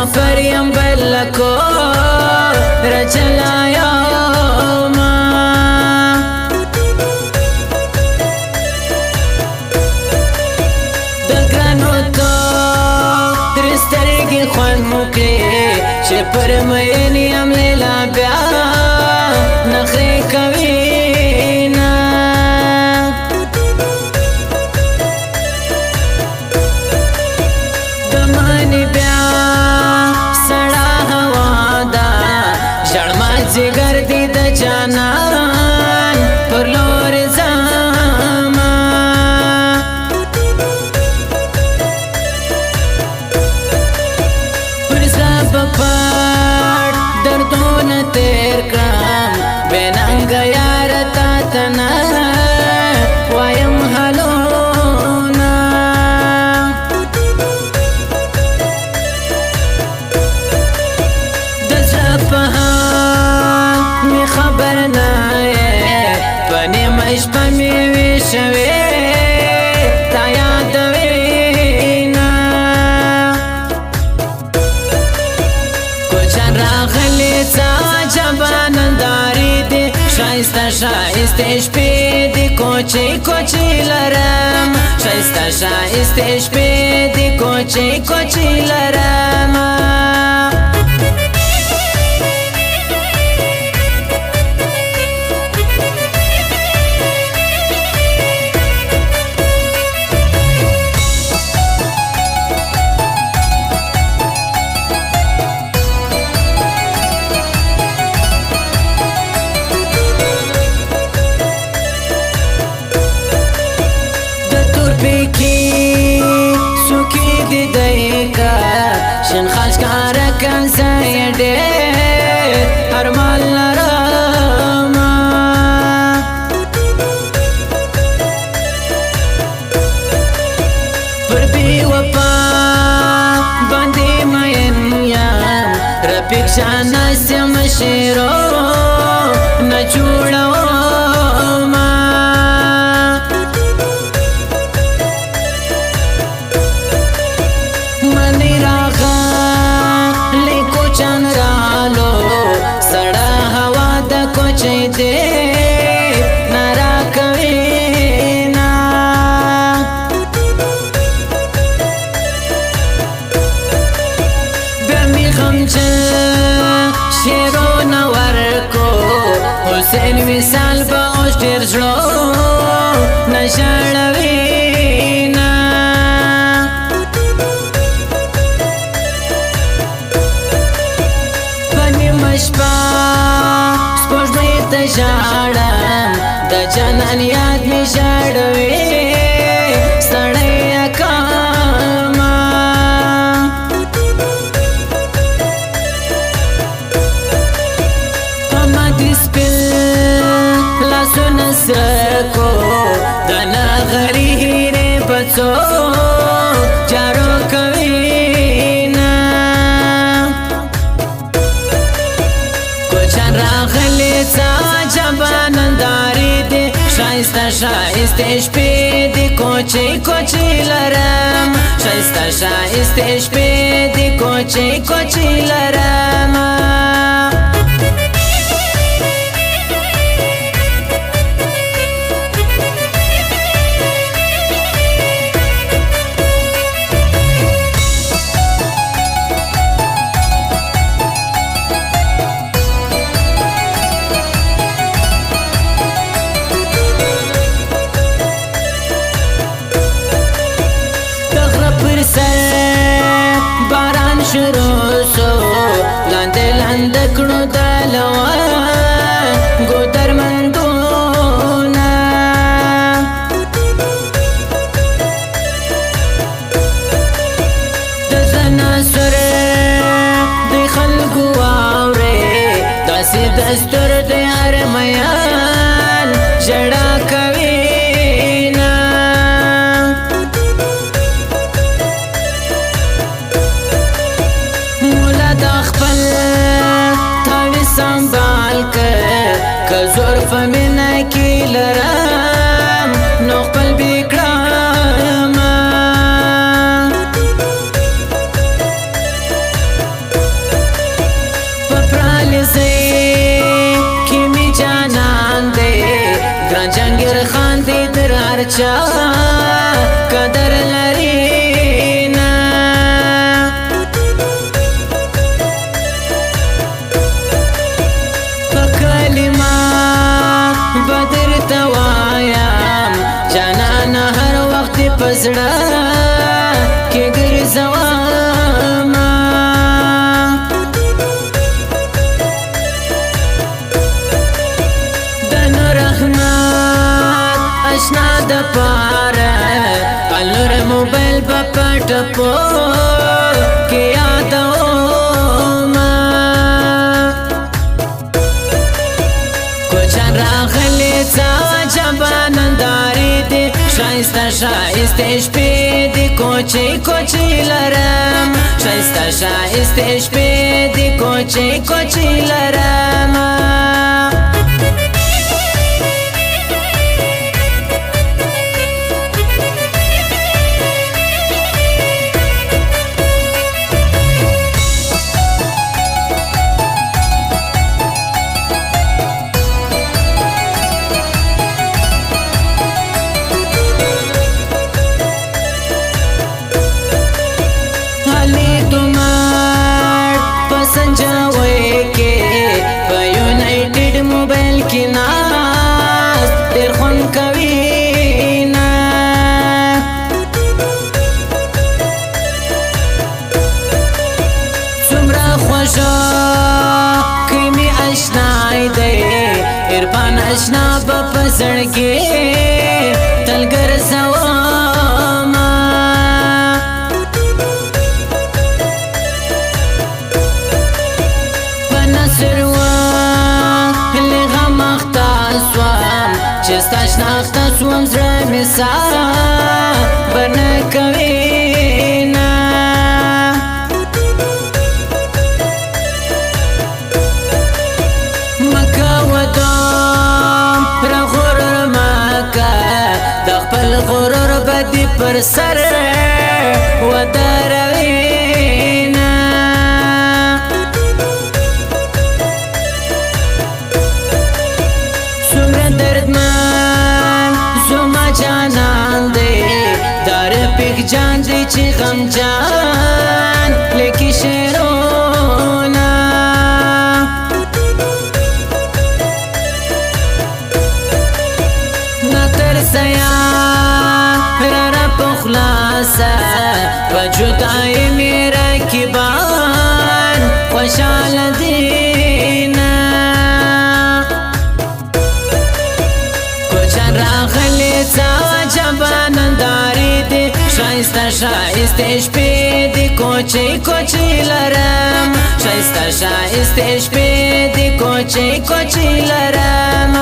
مسافر یم بلکو رچلایا ما دگرانو تو درسترگی خوان مکری چه پر مین یم لیلا بیا نخری کوینا دمانی بیا जिगर दी द जानन पर लोर जामा पर सब पड़ दर्दों न तेर काम बेनंग यार तातना वायम हलोना दसपहा خبر نایه پنی مشپا میوی شوی تا یادوینا کچن راغلی تا جباننداری دی شایستا شایسته شپی دی کوچی کوچی لرم شایستا شایسته شپی دی کوچی کوچی لرم شن خاش کارک سایده هر مال نراما پر بی وفا باندی مین یم رفیق شانا سیم شیرو نجوڑو حسین وصال با اوش ډیر زړه نشړوینا پنی مشپا سپوږمۍ ته ژاړم د جانان یاد می ژاړوي سړی کاما سرکو دنا غری ره بچو چارو کوینا کوچن راغلی تا جباننداری دی شایستا شایسته شپی دی کوچی کوچی لرم شایستا شایسته شپی دی کوچی کوچی لرم باران شروع سو لاندې لاندې کړو دلوان ګودر مندونا د زنا سره د خلکو واورې داسې دستور د ارمیان جړه کوي زور فمنا کی لرم نو خپل بکرام چا قدر لري نه په کلمه بدر توایم جانان هر وخت پزړه کې ګرځوم د نور رحمت اشنا د پاره النور موبایل په پټپو کې یادوم کوچن راغلی څه جباننداري دي شایسته شایسته شپې دي کوچې کوچې لرم شایسته شایسته شپې دي کوچې کوچې لرم اشنا په پسړګي تل ګرځوم په نصر و لغم اختصوم چې ستاشنا اختصوم زړه مې سارا بنه کوي نه مکه ودو غرور بدی پر سر ودروینا سمر دردمن زما جانان دی دار پیک جان دی چی غم جان لیکی شیرونا نترسیا وجودای میرا کبان خوشحال دینا کوچن راغلی څه جباننداري دي شایسته شایسته شپې دي کوچې کوچې لرم شایسته شایسته شپې دي کوچې کوچې لرم